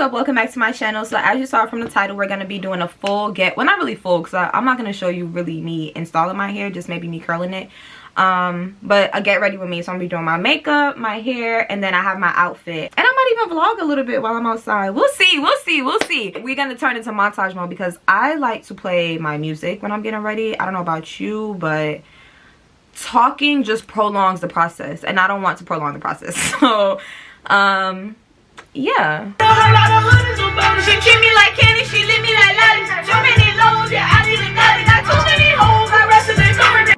up? Welcome back to my channel. So as you saw from the title, we're going to be doing a full get, well, not really full, because I'm not going to show you really me installing my hair, just maybe me curling it, but a get ready with me. So I'm gonna be doing my makeup, my hair, and then I have my outfit, and I might even vlog a little bit while I'm outside. We'll see. We're gonna turn into montage mode because I like to play my music when I'm getting ready. I don't know about you, but talking just prolongs the process, and I don't want to prolong the process. So yeah. She treat me like candy, she lit me like lollies. Too many lows, yeah, I need a nutty. Got too many hoes, I rested in courage.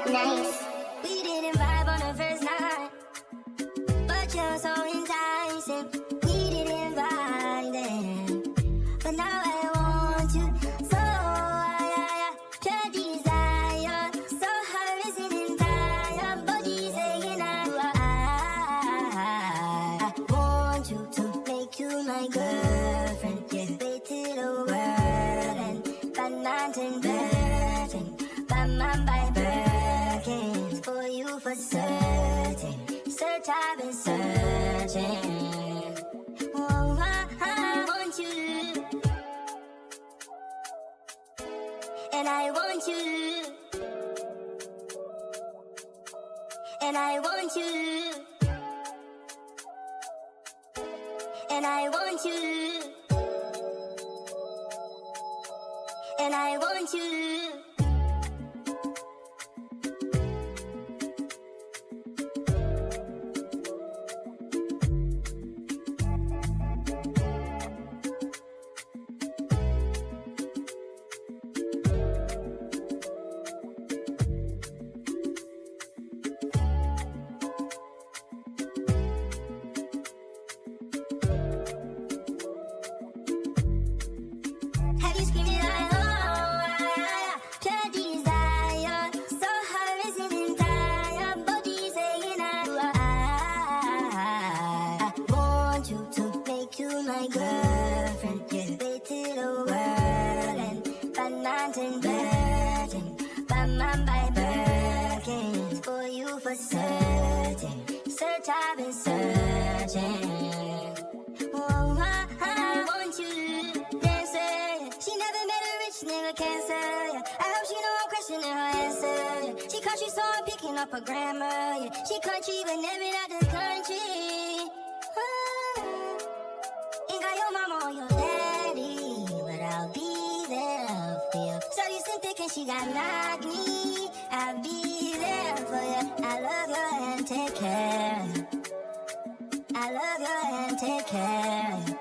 Nice. We didn't vibe on the first night, but you're so enticing. We didn't vibe then, but now I want you. So I your desire, so harassing entire body saying I want you to make you my girlfriend. Yeah, way to the world and by mountain virgin, by my Birkins for you for certain. Search, I've been searching. Oh, I want you, and I want you, and I want you, and I want you, and I want you. My girlfriend, yeah, way to the world and by mountain virgin, by my Birkins for you for certain. Search, I've been searching. Oh, I want you, dancer. She never met a rich nigga cancer. Yeah. I hope she know I'm questioning her answer. Yeah. She country, so I'm picking up her grammar. Yeah. She country, but never out the country. Ain't got your mama or your daddy, but I'll be there for you. So you still thinking she got acne? I'll be there for you. I love you and take care of you. I love you and take care of you.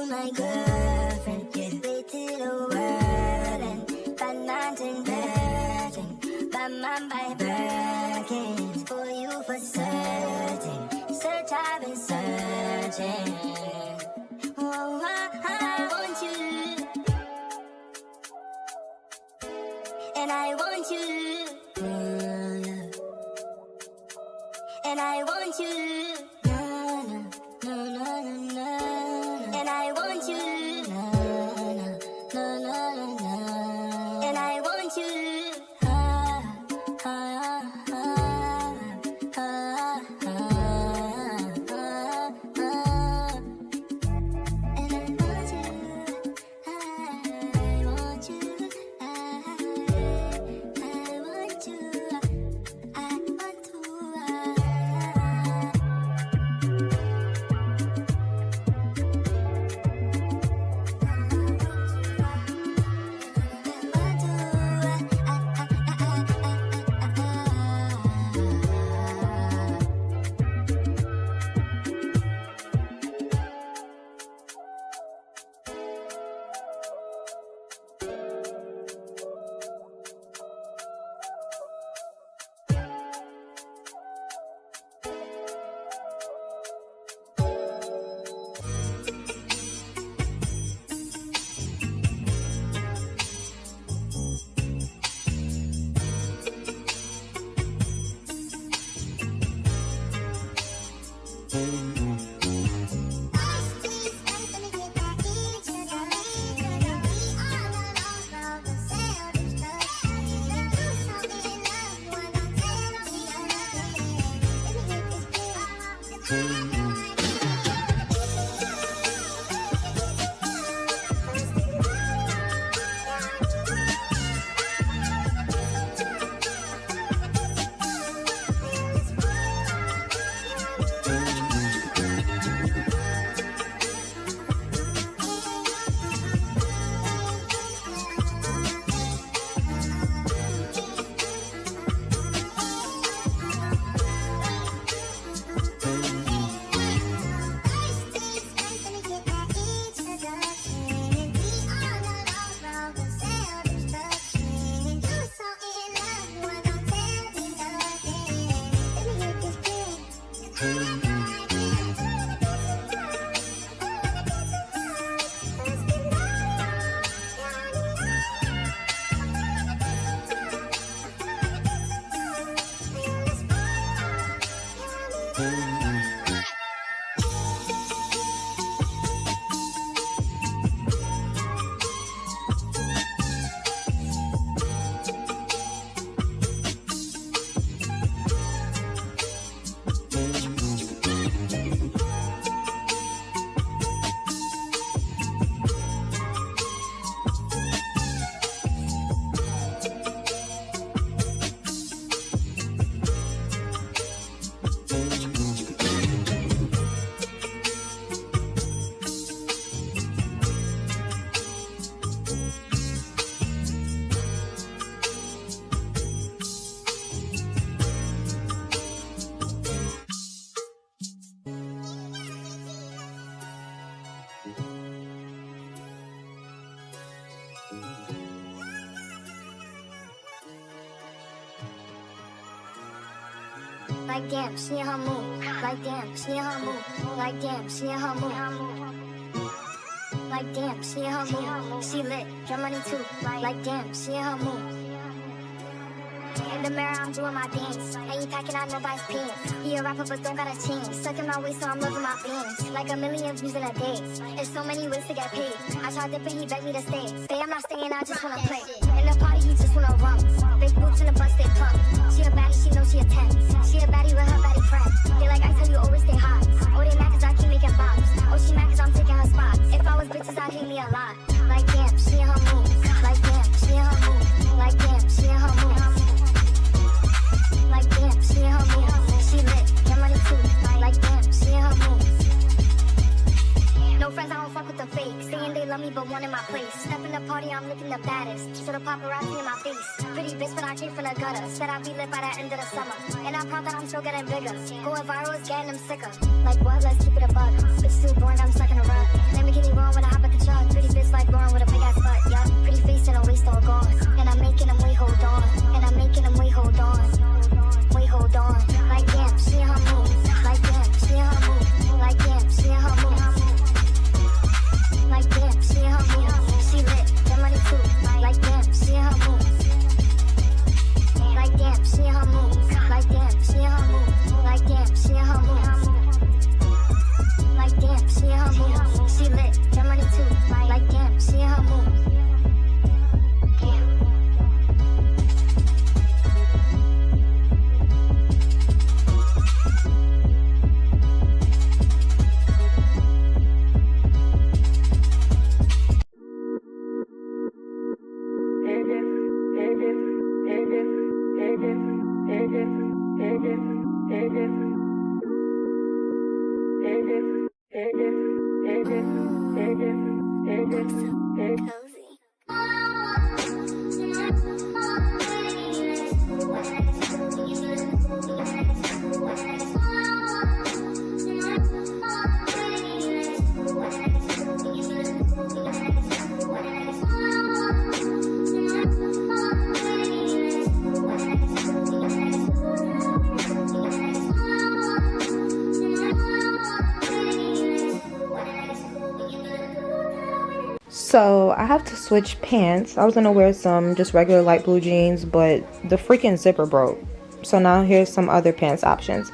My girlfriend, yeah, way to the world and by mountain virgin, by my Birkins for you for certain. Search, I've been searching. Oh, I want you, and I want you, and I want you. And I want you, and I want you, Like damn, she in her mood. Like damn, she in her mood. Like damn, she in her mood. Like damn, she in her mood. She lit, get money too. Like damn, she in her mood. In the mirror, I'm doing my dance. Ain't you packing out nobody's pants. He a rapper, but don't got a chance. Sucking my waist, so I'm loving my fans. Like 1,000,000 views in a day. There's so many ways to get paid. I tried to pay, he begged me to stay. Say I'm not staying, I just wanna play. In the party, he just wanna run. Big boobs in the bus, they pump. She a baddie, she knows she a 10. She a baddie with her baddie friend. They like I tell you, always stay hot. Oh, they mad cause I keep making bops. Oh, she mad cause I'm taking her spot. If I was bitches, I'd hate me a lot. Like damn, she in her mood. Like damn, she in her mood. Like damn, she in her mood. Like damn, she in her mood. She lit, get money too. Like damn, she in her mood. No friends, I don't fuck with the fake. Saying they love me, but one in my place. Step in the party, I'm looking the baddest. So the paparazzi in my face. Pretty bitch, but I came from the gutter. Said I'd be lit by the end of the summer. And I'm proud that I'm still getting bigger. Going viral is getting them sicker. Like what? Let's keep it a bug. Bitch too boring, I'm stuck in a rut. Let me get me wrong when I hop at the truck. Pretty bitch like Lauren with a big ass butt. Yeah, pretty face and a waist all gone. And I'm making them wait, hold on. And I'm making them wait, hold on. Wait, hold on. Like damn, she in her mood. Like damn, she in her mood. Like damn, she in her mood. Like damn, she in her mood. She lit, get money too. Like damn, she in her mood. Like damn, she in her mood. Like damn, she in her mood. Like damn, she in her mood. Like damn, she in her mood. She lit, get money too. Like damn, she in her mood. So I have to switch pants. I was gonna wear some just regular light blue jeans, but the freaking zipper broke. So now here's some other pants options.